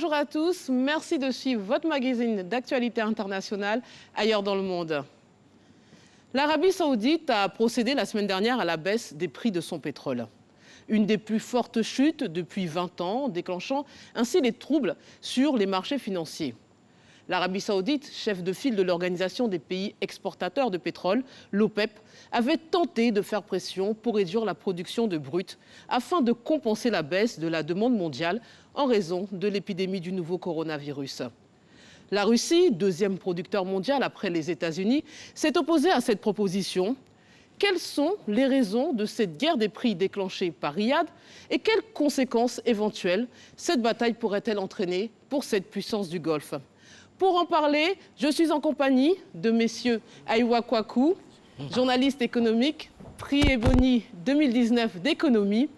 bonjour à tous. Merci de suivre votre magazine d'actualité internationale ailleurs dans le monde. L'Arabie Saoudite a procédé la semaine dernière à la baisse des prix de son pétrole. Une des plus fortes chutes depuis 20 ans, déclenchant ainsi les troubles sur les marchés financiers. L'Arabie Saoudite, chef de file de l'Organisation des pays exportateurs de pétrole, l'OPEP, avait tenté de faire pression pour réduire la production de brut afin de compenser la baisse de la demande mondiale en raison de l'épidémie du nouveau coronavirus. La Russie, deuxième producteur mondial après les États-Unis, s'est opposée à cette proposition. Quelles sont les raisons de cette guerre des prix déclenchée par Riyad et quelles conséquences éventuelles cette bataille pourrait-elle entraîner pour cette puissance du Golfe ? Pour en parler, je suis en compagnie de messieurs Aïwa Kwaku, journaliste économique, prix Ebony 2019 d'économie,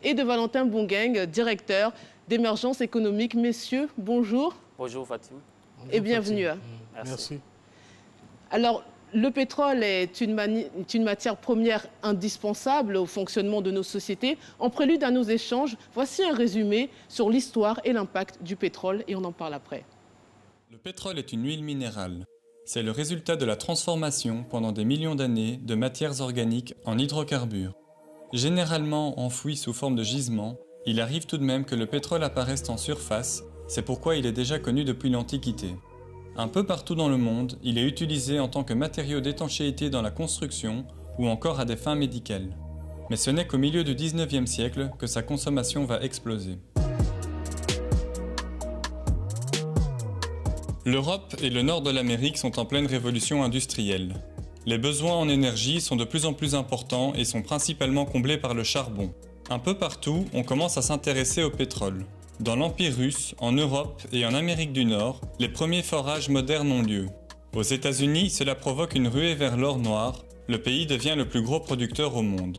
et de Valentin Bongeng, directeur d'émergence économique. Messieurs, bonjour. Bonjour Fatim. Et bienvenue. Merci. Alors, le pétrole est une matière première indispensable au fonctionnement de nos sociétés. En prélude à nos échanges, voici un résumé sur l'histoire et l'impact du pétrole, et on en parle après. Le pétrole est une huile minérale. C'est le résultat de la transformation pendant des millions d'années de matières organiques en hydrocarbures. Généralement enfoui sous forme de gisement, il arrive tout de même que le pétrole apparaisse en surface, c'est pourquoi il est déjà connu depuis l'Antiquité. Un peu partout dans le monde, il est utilisé en tant que matériau d'étanchéité dans la construction ou encore à des fins médicales. Mais ce n'est qu'au milieu du 19e siècle que sa consommation va exploser. L'Europe et le nord de l'Amérique sont en pleine révolution industrielle. Les besoins en énergie sont de plus en plus importants et sont principalement comblés par le charbon. Un peu partout, on commence à s'intéresser au pétrole. Dans l'Empire russe, en Europe et en Amérique du Nord, les premiers forages modernes ont lieu. Aux États-Unis, cela provoque une ruée vers l'or noir. Le pays devient le plus gros producteur au monde.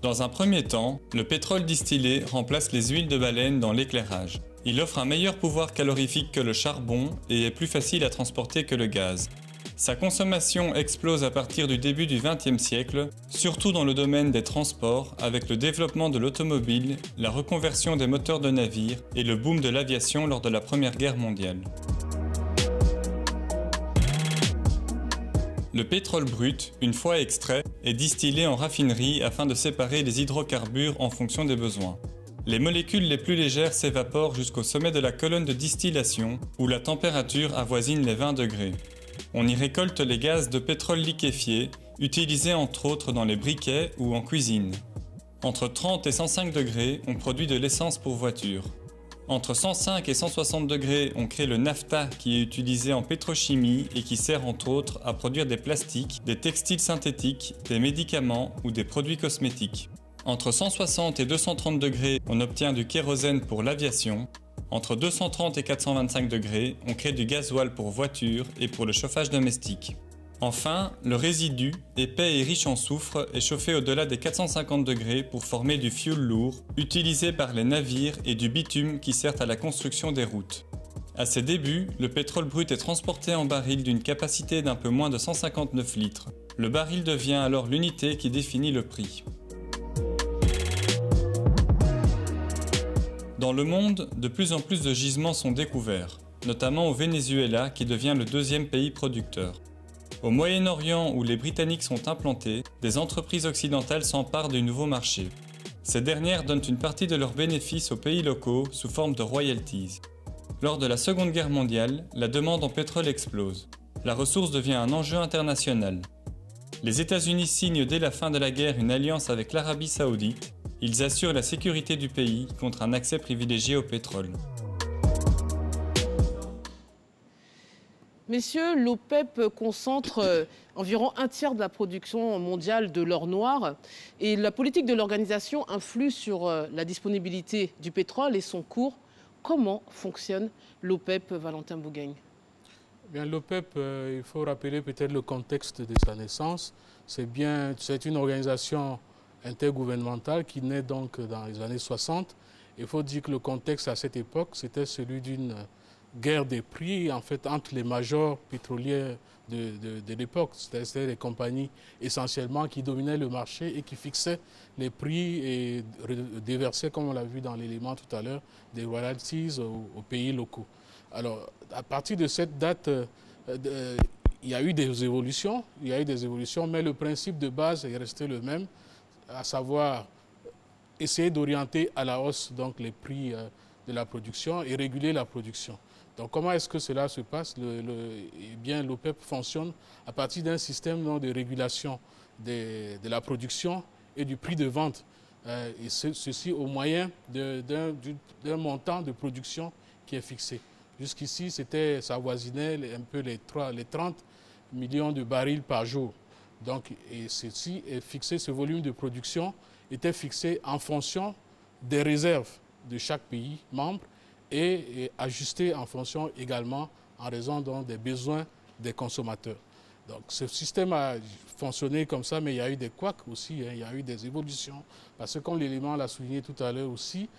Dans un premier temps, le pétrole distillé remplace les huiles de baleine dans l'éclairage. Il offre un meilleur pouvoir calorifique que le charbon et est plus facile à transporter que le gaz. Sa consommation explose à partir du début du XXe siècle, surtout dans le domaine des transports avec le développement de l'automobile, la reconversion des moteurs de navires et le boom de l'aviation lors de la Première Guerre mondiale. Le pétrole brut, une fois extrait, est distillé en raffinerie afin de séparer les hydrocarbures en fonction des besoins. Les molécules les plus légères s'évaporent jusqu'au sommet de la colonne de distillation où la température avoisine les 20 degrés. On y récolte les gaz de pétrole liquéfié, utilisés entre autres dans les briquets ou en cuisine. Entre 30 et 105 degrés, on produit de l'essence pour voiture. Entre 105 et 160 degrés, on crée le naphta qui est utilisé en pétrochimie et qui sert entre autres à produire des plastiques, des textiles synthétiques, des médicaments ou des produits cosmétiques. Entre 160 et 230 degrés, on obtient du kérosène pour l'aviation. Entre 230 et 425 degrés, on crée du gasoil pour voitures et pour le chauffage domestique. Enfin, le résidu, épais et riche en soufre, est chauffé au-delà des 450 degrés pour former du fioul lourd, utilisé par les navires, et du bitume qui sert à la construction des routes. À ses débuts, le pétrole brut est transporté en baril d'une capacité d'un peu moins de 159 litres. Le baril devient alors l'unité qui définit le prix. Dans le monde, de plus en plus de gisements sont découverts, notamment au Venezuela qui devient le deuxième pays producteur. Au Moyen-Orient où les Britanniques sont implantés, des entreprises occidentales s'emparent du nouveau marché. Ces dernières donnent une partie de leurs bénéfices aux pays locaux sous forme de royalties. Lors de la Seconde Guerre mondiale, la demande en pétrole explose. La ressource devient un enjeu international. Les États-Unis signent dès la fin de la guerre une alliance avec l'Arabie Saoudite. Ils assurent la sécurité du pays contre un accès privilégié au pétrole. Messieurs, l'OPEP concentre environ un tiers de la production mondiale de l'or noir et la politique de l'organisation influe sur la disponibilité du pétrole et son cours. Comment fonctionne l'OPEP, Valentin Bongeng ? L'OPEP, il faut rappeler peut-être le contexte de sa naissance. C'est une organisation intergouvernementale qui naît donc dans les années 60. Il faut dire que le contexte à cette époque, c'était celui d'une guerre des prix en fait, entre les majors pétroliers de l'époque. C'était les compagnies essentiellement qui dominaient le marché et qui fixaient les prix et déversaient, comme on l'a vu dans l'élément tout à l'heure, des royalties aux pays locaux. Alors, à partir de cette date, il y a eu des évolutions, mais le principe de base est resté le même, à savoir essayer d'orienter à la hausse donc, les prix de la production et réguler la production. Donc comment est-ce que cela se passe? Eh bien, l'OPEP fonctionne à partir d'un système donc, de régulation de la production et du prix de vente. Et ceci au moyen d'un montant de production qui est fixé. Jusqu'ici, ça avoisinait un peu les 30 millions de barils par jour. Donc, et ceci est fixé, ce volume de production était fixé en fonction des réserves de chaque pays membre et ajusté en fonction également en raison donc, des besoins des consommateurs. Donc ce système a fonctionné comme ça, mais il y a eu des couacs aussi, hein, il y a eu des évolutions. Parce que comme l'élément l'a souligné tout à l'heure aussi,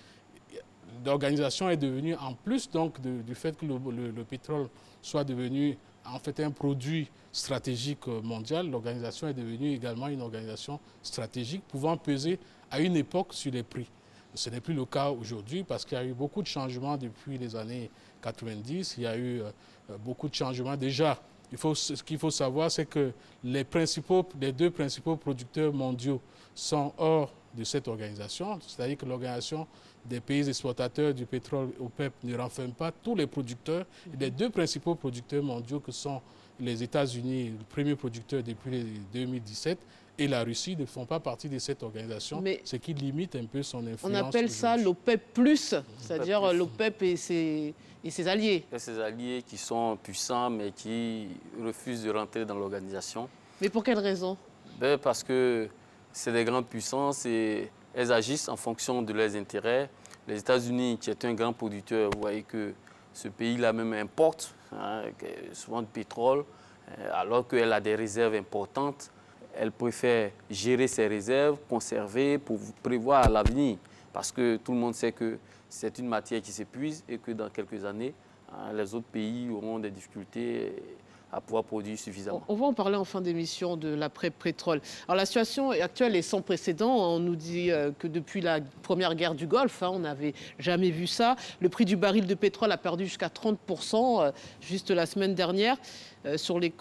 l'organisation est devenue, en plus donc, du fait que le pétrole soit devenu en fait un produit stratégique mondial, l'organisation est devenue également une organisation stratégique pouvant peser à une époque sur les prix. Ce n'est plus le cas aujourd'hui parce qu'il y a eu beaucoup de changements depuis les années 90. Il y a eu beaucoup de changements. Déjà, ce qu'il faut savoir, c'est que les deux principaux producteurs mondiaux sont hors de cette organisation. C'est-à-dire que l'organisation des pays exportateurs du pétrole OPEP ne renferme pas tous les producteurs. Les deux principaux producteurs mondiaux que sont les États-Unis, le premier producteur depuis 2017, et la Russie ne font pas partie de cette organisation, ce qui limite un peu son influence. On appelle ça l'OPEP+, c'est-à-dire l'OPEP et ses alliés. Et ses alliés qui sont puissants, mais qui refusent de rentrer dans l'organisation. Mais pour quelle raison? Parce que c'est des grandes puissances et elles agissent en fonction de leurs intérêts. Les États-Unis, qui est un grand producteur, vous voyez que ce pays-là même importe souvent du pétrole, alors qu'elle a des réserves importantes. Elle préfère gérer ses réserves, conserver pour prévoir l'avenir. Parce que tout le monde sait que c'est une matière qui s'épuise et que dans quelques années, les autres pays auront des difficultés à pouvoir produire suffisamment. On va en parler en fin d'émission de l'après-pétrole. Alors la situation actuelle est sans précédent. On nous dit que depuis la première guerre du Golfe, on n'avait jamais vu ça. Le prix du baril de pétrole a perdu jusqu'à 30% juste la semaine dernière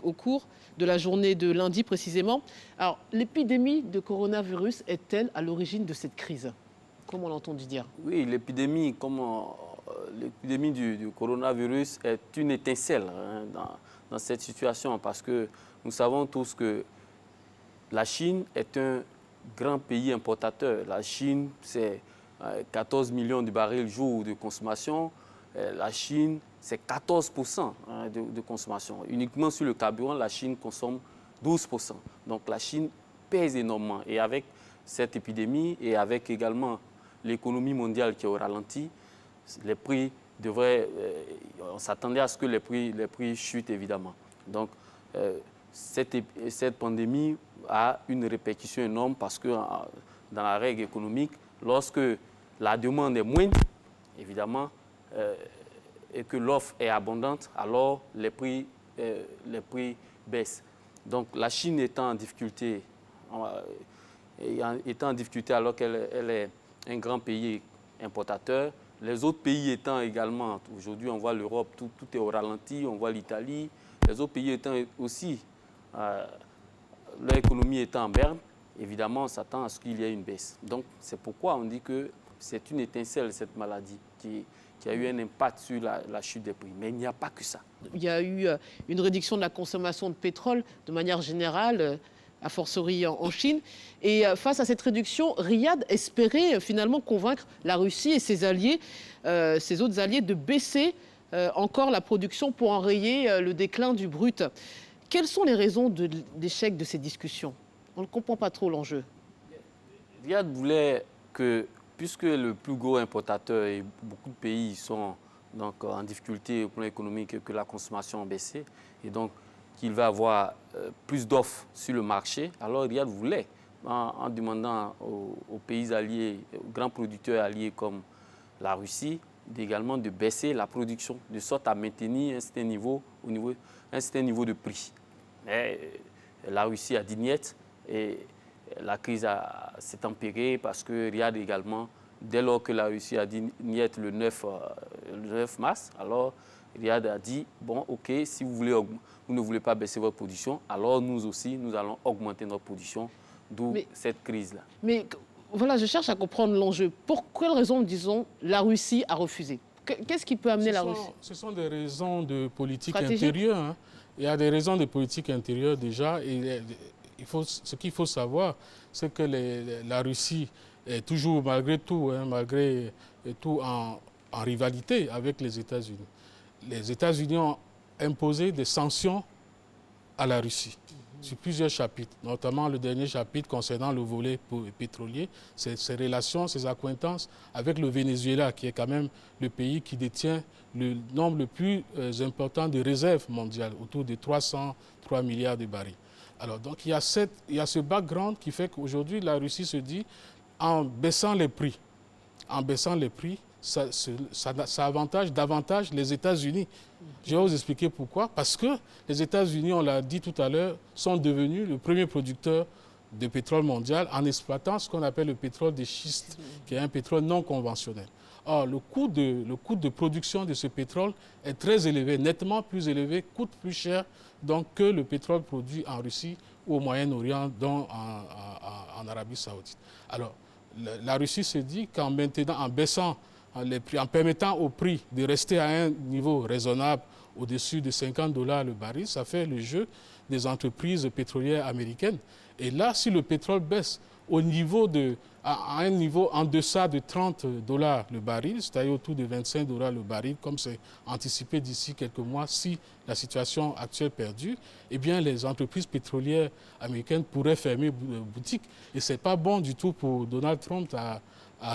au cours de la journée de lundi précisément. Alors l'épidémie de coronavirus est-elle à l'origine de cette crise? Comme on l'a entendu dire. Oui, l'épidémie du coronavirus est une étincelle dans cette situation parce que nous savons tous que la Chine est un grand pays importateur. La Chine, c'est 14 millions de barils jour de consommation. La Chine, c'est 14% de consommation. Uniquement sur le carburant, la Chine consomme 12%. Donc la Chine pèse énormément. Et avec cette épidémie et avec également l'économie mondiale qui est au ralenti, les prix devraient... on s'attendait à ce que les prix chutent évidemment. Donc cette pandémie a une répercussion énorme parce que dans la règle économique, lorsque la demande est moindre, évidemment, et que l'offre est abondante, alors les prix baissent. Donc la Chine étant en difficulté alors qu'elle est un grand pays importateur, les autres pays étant également, aujourd'hui on voit l'Europe, tout est au ralenti, on voit l'Italie, les autres pays étant aussi, leur économie étant en berne, évidemment on s'attend à ce qu'il y ait une baisse. Donc c'est pourquoi on dit que c'est une étincelle cette maladie qui a eu un impact sur la chute des prix. Mais il n'y a pas que ça. Il y a eu une réduction de la consommation de pétrole de manière générale, a fortiori en Chine. Et face à cette réduction, Riyad espérait finalement convaincre la Russie et ses alliés, ses autres alliés, de baisser encore la production pour enrayer le déclin du brut. Quelles sont les raisons d'échec de ces discussions? On ne comprend pas trop l'enjeu. Riyad voulait que, puisque le plus gros importateur et beaucoup de pays sont donc en difficulté au plan économique et que la consommation a baissé, et donc qu'il va avoir plus d'offres sur le marché, alors Riyad voulait, en demandant aux pays alliés, aux grands producteurs alliés comme la Russie, également de baisser la production, de sorte à maintenir un certain niveau, de prix. Mais la Russie a dit niet et la crise s'est tempérée parce que Riyad également, dès lors que la Russie a dit niet le 9 mars, alors Riyad a dit, bon, ok, si vous ne voulez pas baisser votre production, alors nous aussi, nous allons augmenter notre production, d'où cette crise-là. Mais voilà, je cherche à comprendre l'enjeu. Pour quelle raison, disons, la Russie a refusé? Qu'est-ce qui peut amener la Russie? Ce sont des raisons de politique intérieure. Hein. Il y a des raisons de politique intérieure déjà. Et ce qu'il faut savoir, c'est que la Russie est toujours, malgré tout, en rivalité avec les États-Unis. Les États-Unis ont imposé des sanctions à la Russie sur plusieurs chapitres, notamment le dernier chapitre concernant le volet pétrolier, ses relations, ses accointances avec le Venezuela, qui est quand même le pays qui détient le nombre le plus important de réserves mondiales, autour de 303 milliards de barils. Alors, donc, il y a ce background qui fait qu'aujourd'hui, la Russie se dit, en baissant les prix, ça avantage davantage les États-Unis. Je vais vous expliquer pourquoi. Parce que les États-Unis, on l'a dit tout à l'heure, sont devenus le premier producteur de pétrole mondial en exploitant ce qu'on appelle le pétrole de schiste, qui est un pétrole non conventionnel. Or, le coût de production de ce pétrole est très élevé, nettement plus élevé, coûte plus cher donc, que le pétrole produit en Russie ou au Moyen-Orient, dont en Arabie Saoudite. Alors, la Russie se dit qu'en baissant les prix, en permettant au prix de rester à un niveau raisonnable au-dessus de $50 le baril, ça fait le jeu des entreprises pétrolières américaines. Et là, si le pétrole baisse à un niveau en deçà de $30 le baril, c'est-à-dire autour de $25 le baril, comme c'est anticipé d'ici quelques mois, si la situation actuelle perdure, eh bien les entreprises pétrolières américaines pourraient fermer boutique. Et ce n'est pas bon du tout pour Donald Trump à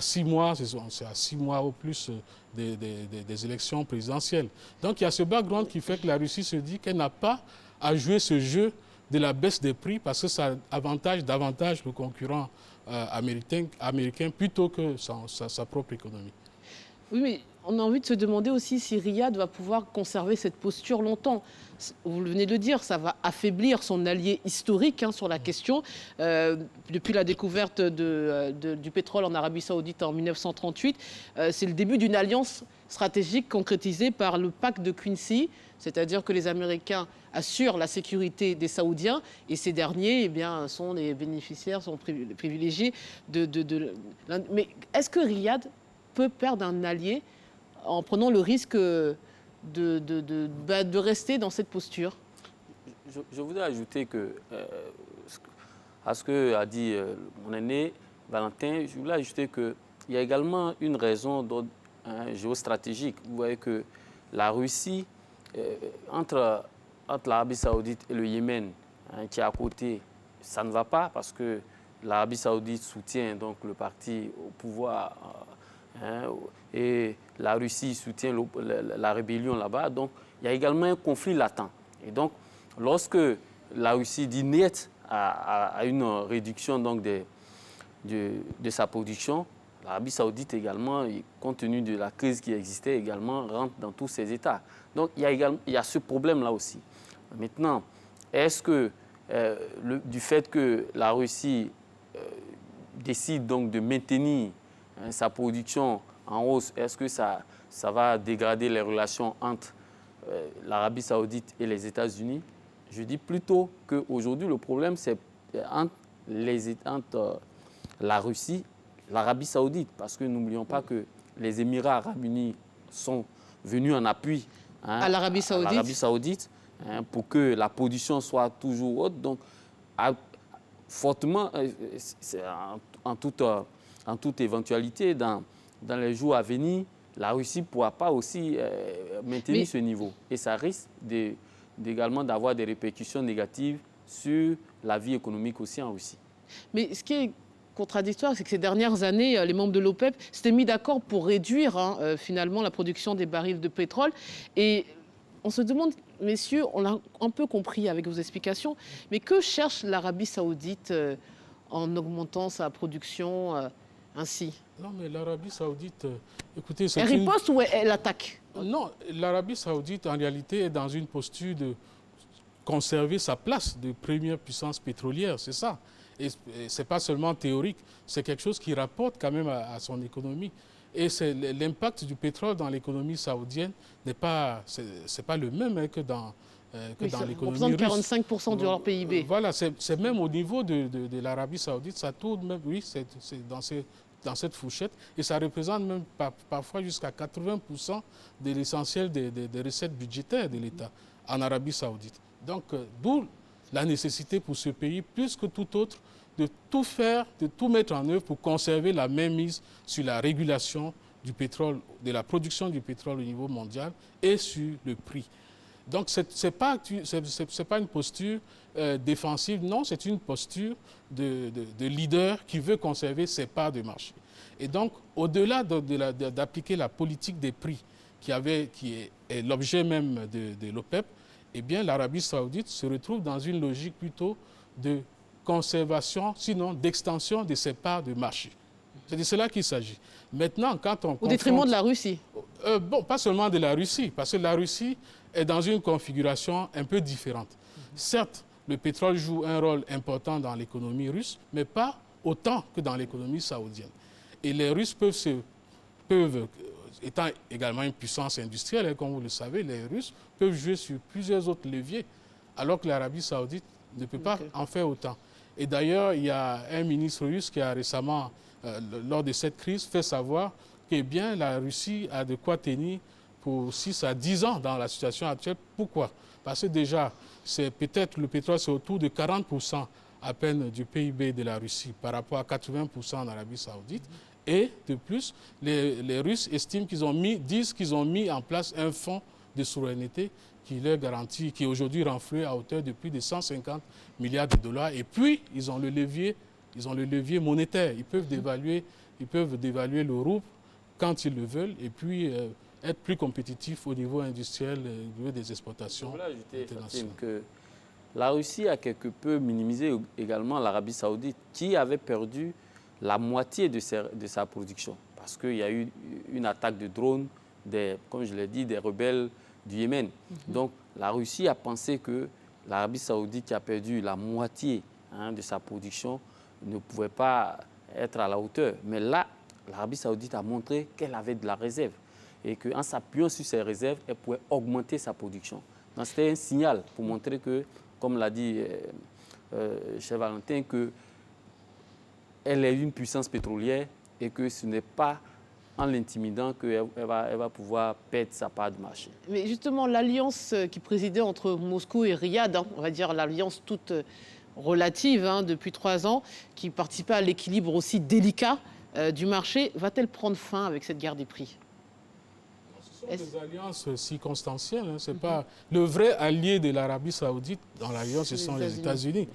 6 mois, c'est à 6 mois au plus des élections présidentielles. Donc il y a ce background qui fait que la Russie se dit qu'elle n'a pas à jouer ce jeu de la baisse des prix parce que ça avantage davantage le concurrent américain plutôt que sa propre économie. Oui, mais on a envie de se demander aussi si Riyad va pouvoir conserver cette posture longtemps. Vous venez de le dire, ça va affaiblir son allié historique sur la question. Depuis la découverte du pétrole en Arabie Saoudite en 1938, c'est le début d'une alliance stratégique concrétisée par le pacte de Quincy, c'est-à-dire que les Américains assurent la sécurité des Saoudiens et ces derniers eh bien, sont les bénéficiaires, sont privilégiés Mais est-ce que Riyad peut perdre un allié en prenant le risque de rester dans cette posture? Je voudrais ajouter à ce que a dit mon aîné Valentin, je voulais ajouter qu'il y a également une raison d'ordre géostratégique. Vous voyez que la Russie, entre l'Arabie Saoudite et le Yémen, qui est à côté, ça ne va pas parce que l'Arabie Saoudite soutient donc le parti au pouvoir et la Russie soutient la rébellion là-bas. Donc, il y a également un conflit latent. Et donc, lorsque la Russie dit niet à une réduction donc, de sa production, l'Arabie Saoudite également, compte tenu de la crise qui existait également, rentre dans tous ces États. Donc, il y a ce problème-là aussi. Maintenant, est-ce que du fait que la Russie décide donc de maintenir sa production en hausse, est-ce que ça va dégrader les relations entre l'Arabie Saoudite et les États-Unis? Je dis plutôt qu'aujourd'hui, le problème, c'est entre la Russie et l'Arabie Saoudite. Parce que n'oublions pas que les Émirats arabes unis sont venus en appui à l'Arabie Saoudite pour que la production soit toujours haute. Donc, fortement, en toute éventualité, dans les jours à venir, la Russie ne pourra pas aussi maintenir ce niveau. Et ça risque également d'avoir des répercussions négatives sur la vie économique aussi en Russie. Mais ce qui est contradictoire, c'est que ces dernières années, les membres de l'OPEP s'étaient mis d'accord pour réduire finalement la production des barils de pétrole. Et on se demande, messieurs, on l'a un peu compris avec vos explications, mais que cherche l'Arabie Saoudite en augmentant sa production ainsi? Non, mais l'Arabie saoudite, écoutez, c'est Elle riposte ou elle attaque? Non, l'Arabie saoudite, en réalité, est dans une posture de conserver sa place de première puissance pétrolière, c'est ça. Et ce n'est pas seulement théorique, c'est quelque chose qui rapporte quand même à son économie. Et l'impact du pétrole dans l'économie saoudienne n'est pas, c'est pas le même hein, que dans l'économie russe. 45% de leur PIB. Voilà, c'est même au niveau de l'Arabie saoudite, ça tourne même, oui, c'est dans cette fourchette, et ça représente même parfois jusqu'à 80% de l'essentiel des recettes budgétaires de l'État en Arabie saoudite. Donc, d'où la nécessité pour ce pays, plus que tout autre, de tout faire, de tout mettre en œuvre pour conserver la mainmise sur la régulation du pétrole, de la production du pétrole au niveau mondial et sur le prix. Donc, ce n'est pas une posture défensive, non, c'est une posture de leader qui veut conserver ses parts de marché. Et donc, au-delà d'appliquer la politique des prix qui est l'objet même de l'OPEP, eh bien, l'Arabie saoudite se retrouve dans une logique plutôt de conservation, sinon d'extension de ses parts de marché. C'est de cela qu'il s'agit. Maintenant, quand on au détriment de la Russie? Bon, pas seulement de la Russie, parce que la Russie est dans une configuration un peu différente. Certes, le pétrole joue un rôle important dans l'économie russe, mais pas autant que dans l'économie saoudienne. Et les Russes peuvent, étant également une puissance industrielle, comme vous le savez, les Russes peuvent jouer sur plusieurs autres leviers, alors que l'Arabie saoudite ne peut pas en faire autant. Et d'ailleurs, il y a un ministre russe qui a récemment, lors de cette crise, fait savoir que bien, la Russie a de quoi tenir pour 6 à 10 ans dans la situation actuelle. Pourquoi? Parce que déjà, peut-être le pétrole, c'est autour de 40% à peine du PIB de la Russie par rapport à 80% en Arabie saoudite. Et de plus, les Russes estiment disent qu'ils ont mis en place un fonds de souveraineté qui leur garantit, qui est aujourd'hui renfloué à hauteur de plus de 150 milliards de dollars. Et puis, ils ont le levier monétaire. Ils peuvent dévaluer le rouble quand ils le veulent et puis être plus compétitifs au niveau industriel, au niveau des exportations. Je voulais ajouter, Fatim, que la Russie a quelque peu minimisé également l'Arabie saoudite, qui avait perdu la moitié de sa production. Parce qu'il y a eu une attaque de drones, comme je l'ai dit, des rebelles du Yémen. Donc la Russie a pensé que l'Arabie saoudite, qui a perdu la moitié de sa production, ne pouvait pas être à la hauteur. Mais là, l'Arabie saoudite a montré qu'elle avait de la réserve et qu'en s'appuyant sur ces réserves, elle pouvait augmenter sa production. Donc c'était un signal pour montrer que, comme l'a dit Chef Valentin, qu'elle est une puissance pétrolière et que ce n'est pas en l'intimidant qu'elle va pouvoir perdre sa part de marché. Mais justement, l'alliance qui présidait entre Moscou et Riyad, on va dire l'alliance toute relative depuis 3 ans, qui participait à l'équilibre aussi délicat du marché, va-t-elle prendre fin avec cette guerre des prix? Ce sont des alliances circonstancielles. Hein. C'est pas le vrai allié de l'Arabie saoudite dans l'alliance, ce sont les États-Unis.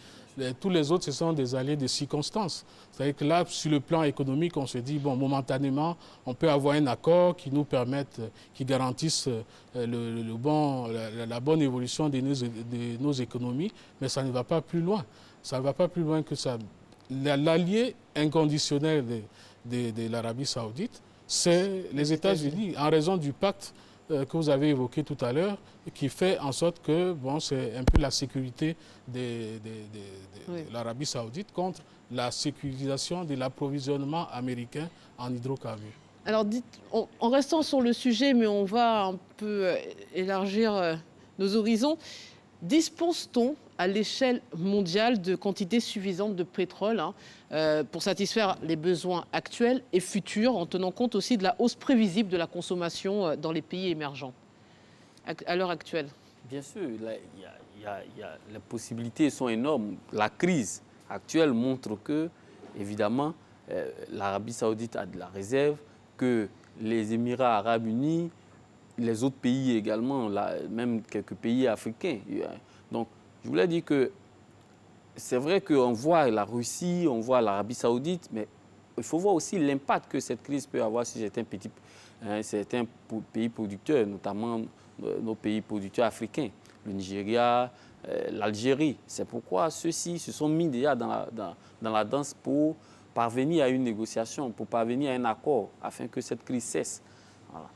Tous les autres, ce sont des alliés de circonstances. C'est-à-dire que là, sur le plan économique, on se dit, bon, momentanément, on peut avoir un accord qui nous permette, qui garantisse la bonne évolution de nos économies, mais ça ne va pas plus loin. Ça ne va pas plus loin que ça. L'allié inconditionnel de l'Arabie saoudite, c'est les États-Unis, en raison du pacte que vous avez évoqué tout à l'heure, qui fait en sorte que c'est un peu la sécurité de l'Arabie saoudite contre la sécurisation de l'approvisionnement américain en hydrocarbures. Alors, en restant sur le sujet, mais on va un peu élargir nos horizons, dispose-t-on à l'échelle mondiale de quantités suffisantes de pétrole pour satisfaire les besoins actuels et futurs, en tenant compte aussi de la hausse prévisible de la consommation dans les pays émergents à l'heure actuelle? Bien sûr, les possibilités sont énormes. La crise actuelle montre que, évidemment, l'Arabie saoudite a de la réserve, que les Émirats arabes unis, les autres pays également, même quelques pays africains. Donc, je voulais dire que c'est vrai qu'on voit la Russie, on voit l'Arabie saoudite, mais il faut voir aussi l'impact que cette crise peut avoir sur certains pays producteurs, notamment nos pays producteurs africains, le Nigeria, l'Algérie. C'est pourquoi ceux-ci se sont mis déjà dans la danse pour parvenir à une négociation, pour parvenir à un accord, afin que cette crise cesse. Voilà.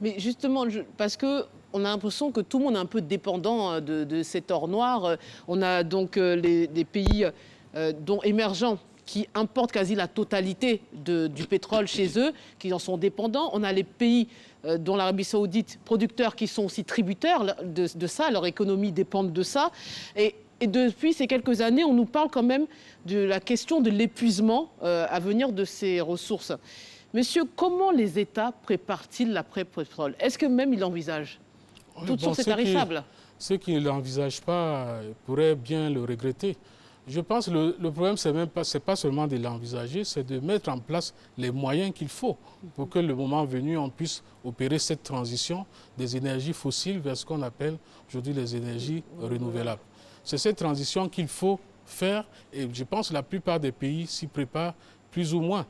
Mais justement, parce qu'on a l'impression que tout le monde est un peu dépendant de cet or noir. On a donc des pays dont émergents qui importent quasi la totalité du pétrole chez eux, qui en sont dépendants. On a les pays dont l'Arabie Saoudite, producteurs qui sont aussi tributaires de ça, leur économie dépend de ça. Et depuis ces quelques années, on nous parle quand même de la question de l'épuisement à venir de ces ressources. Monsieur, comment les États préparent-ils l'après-pétrole? Est-ce que même ils l'envisagent? Toute source est tarissable. Ceux qui ne l'envisagent pas pourraient bien le regretter. Je pense que le problème, c'est pas seulement de l'envisager, c'est de mettre en place les moyens qu'il faut pour que le moment venu, on puisse opérer cette transition des énergies fossiles vers ce qu'on appelle aujourd'hui les énergies renouvelables. C'est cette transition qu'il faut faire et je pense que la plupart des pays s'y préparent plus ou moins.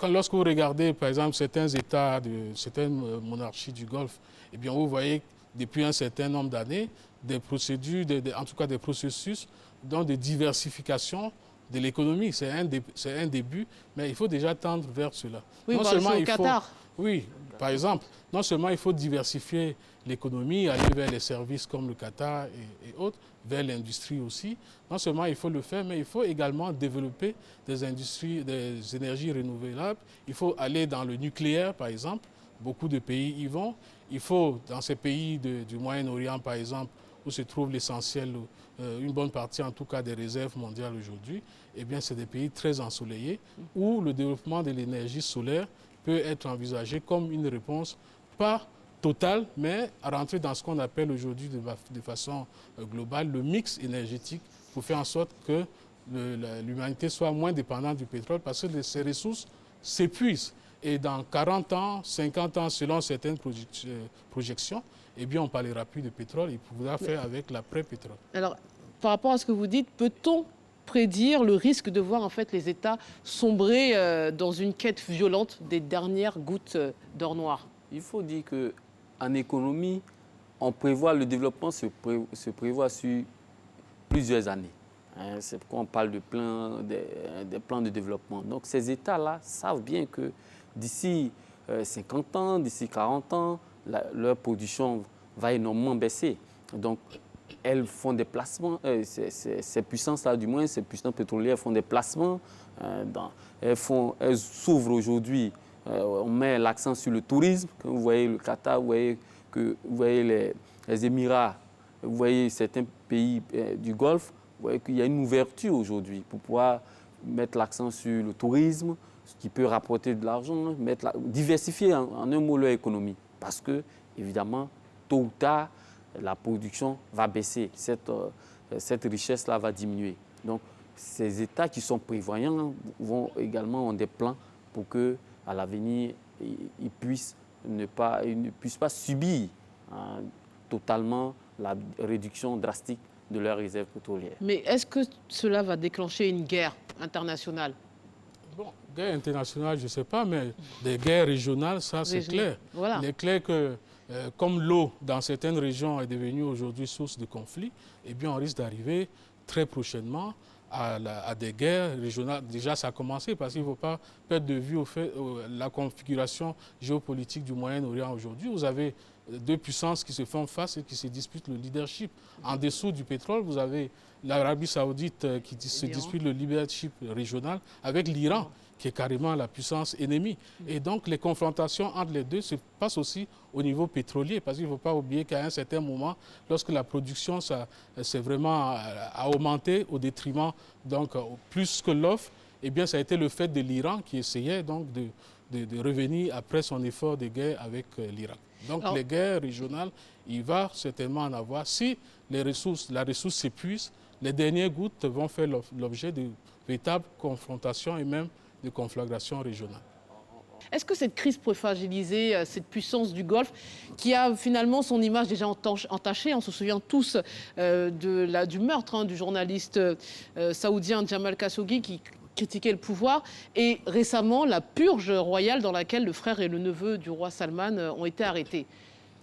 Lorsque vous regardez, par exemple, certains États, certaines monarchies du Golfe, eh bien, vous voyez depuis un certain nombre d'années des procédures, en tout cas des processus de diversification de l'économie. C'est un début, mais il faut déjà tendre vers cela. Oui, au Qatar. Oui, par exemple, non seulement il faut diversifier l'économie, aller vers les services comme le Qatar et autres, vers l'industrie aussi. Non seulement il faut le faire, mais il faut également développer des industries, des énergies renouvelables. Il faut aller dans le nucléaire, par exemple. Beaucoup de pays y vont. Il faut, dans ces pays du Moyen-Orient, par exemple, où se trouve l'essentiel, une bonne partie en tout cas des réserves mondiales aujourd'hui, eh bien c'est des pays très ensoleillés où le développement de l'énergie solaire peut être envisagé comme une réponse pas totale, mais à rentrer dans ce qu'on appelle aujourd'hui de façon globale le mix énergétique pour faire en sorte que l'humanité soit moins dépendante du pétrole parce que ces ressources s'épuisent. Et dans 40 ans, 50 ans, selon certaines projections, eh bien, on ne parlera plus de pétrole, il faudra faire avec l'après-pétrole. Alors, par rapport à ce que vous dites, peut-on prédire le risque de voir en fait les États sombrer dans une quête violente des dernières gouttes d'or noir? Il faut dire qu'en économie, on prévoit le développement se prévoit sur plusieurs années. C'est pourquoi on parle des plans de développement. Donc ces États-là savent bien que d'ici 50 ans, d'ici 40 ans, leur production va énormément baisser. Donc elles font des placements, ces puissances-là du moins, ces puissances pétrolières font des placements. Elles s'ouvrent aujourd'hui, on met l'accent sur le tourisme. Quand vous voyez le Qatar, vous voyez les Émirats, vous voyez certains pays du Golfe, vous voyez qu'il y a une ouverture aujourd'hui pour pouvoir mettre l'accent sur le tourisme, ce qui peut rapporter de l'argent, diversifier en un mot leur économie. Parce que, évidemment, tôt ou tard, la production va baisser, cette richesse-là va diminuer. Donc, ces États qui sont prévoyants vont également avoir des plans pour qu'à l'avenir, ils ne puissent pas subir totalement la réduction drastique de leurs réserves pétrolières. Mais est-ce que cela va déclencher une guerre internationale? Bon, guerre internationale, je ne sais pas, mais des guerres régionales, ça c'est clair. Voilà. Il est clair que comme l'eau dans certaines régions est devenue aujourd'hui source de conflits, eh bien on risque d'arriver très prochainement à des guerres régionales. Déjà, ça a commencé parce qu'il ne faut pas perdre de vue la configuration géopolitique du Moyen-Orient aujourd'hui. Vous avez deux puissances qui se font face et qui se disputent le leadership. En dessous du pétrole, vous avez l'Arabie Saoudite qui se dispute le leadership régional avec l'Iran, qui est carrément la puissance ennemie. Et donc, les confrontations entre les deux se passent aussi au niveau pétrolier, parce qu'il ne faut pas oublier qu'à un certain moment, lorsque la production s'est vraiment a augmenté au détriment, donc plus que l'offre, eh bien, ça a été le fait de l'Iran qui essayait donc de revenir après son effort de guerre avec l'Irak. Donc, les guerres régionales, il va certainement en avoir. Si la ressource s'épuise, les dernières gouttes vont faire l'objet de véritables confrontations et même de conflagrations régionales. Est-ce que cette crise peut fragiliser cette puissance du Golfe qui a finalement son image déjà entachée? On se souvient tous du meurtre du journaliste saoudien Jamal Khashoggi qui critiquait le pouvoir, et récemment la purge royale dans laquelle le frère et le neveu du roi Salman ont été arrêtés.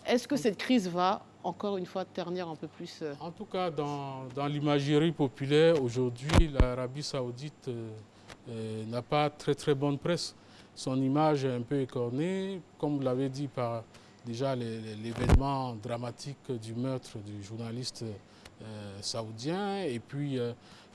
Est-ce que cette crise va encore une fois ternir un peu plus En tout cas, dans l'imagerie populaire, aujourd'hui, l'Arabie saoudite n'a pas très bonne presse. Son image est un peu écornée, comme vous l'avez dit par déjà l'événement dramatique du meurtre du journaliste saoudien, et puis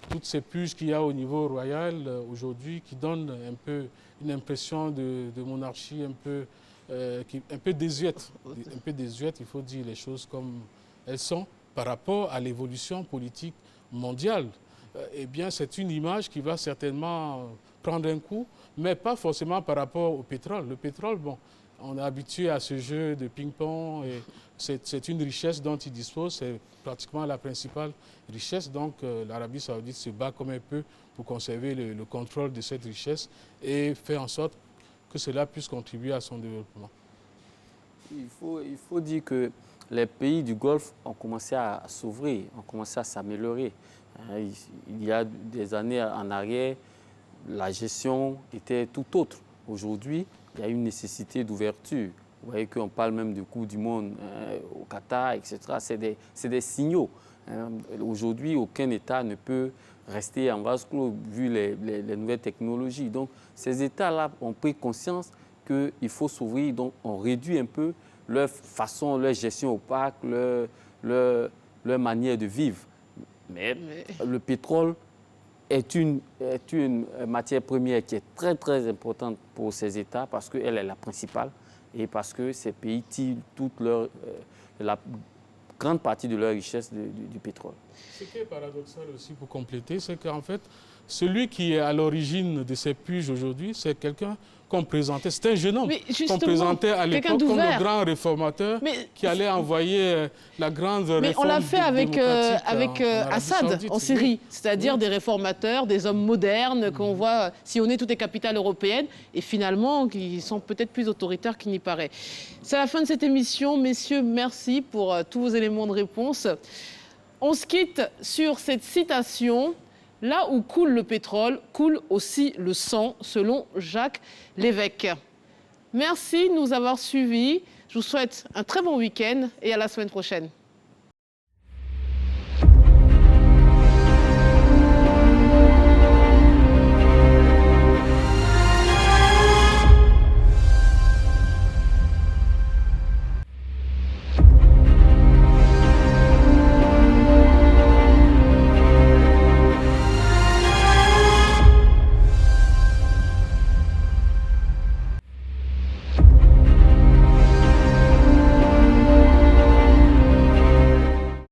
toutes ces purges qu'il y a au niveau royal aujourd'hui qui donnent un peu une impression de monarchie un peu désuète. Un peu désuète, il faut dire les choses comme elles sont par rapport à l'évolution politique mondiale. Eh bien, c'est une image qui va certainement prendre un coup, mais pas forcément par rapport au pétrole. Le pétrole, bon, on est habitué à ce jeu de ping-pong et c'est une richesse dont il dispose, c'est pratiquement la principale richesse. Donc l'Arabie saoudite se bat comme elle peut pour conserver le contrôle de cette richesse et faire en sorte que cela puisse contribuer à son développement. Il faut dire que les pays du Golfe ont commencé à s'ouvrir, ont commencé à s'améliorer. Il y a des années en arrière, la gestion était tout autre. Aujourd'hui, il y a une nécessité d'ouverture. Vous voyez qu'on parle même du Coupe du Monde au Qatar, etc. C'est des signaux. Aujourd'hui, aucun État ne peut rester en vase clos vu les nouvelles technologies. Donc, ces États-là ont pris conscience qu'il faut s'ouvrir. Donc, on réduit un peu leur façon, leur gestion opaque, leur manière de vivre. Mais le pétrole est une matière première qui est très importante pour ces États parce qu'elle est la principale et parce que ces pays tirent la grande partie de leur richesse du pétrole. Ce qui est paradoxal aussi pour compléter, c'est qu'en fait, celui qui est à l'origine de ces purges aujourd'hui, c'est quelqu'un qu'on présentait, c'était un jeune homme qu'on présentait à l'époque comme le grand réformateur qui allait envoyer la grande réforme. Mais on l'a fait avec Assad en Syrie, c'est-à-dire des réformateurs, des hommes modernes qu'on voit sillonner toutes les capitales européennes et finalement qui sont peut-être plus autoritaires qu'il n'y paraît. C'est la fin de cette émission. Messieurs, merci pour tous vos éléments de réponse. On se quitte sur cette citation. Là où coule le pétrole, coule aussi le sang, selon Jacques Lévesque. Merci de nous avoir suivis. Je vous souhaite un très bon week-end et à la semaine prochaine.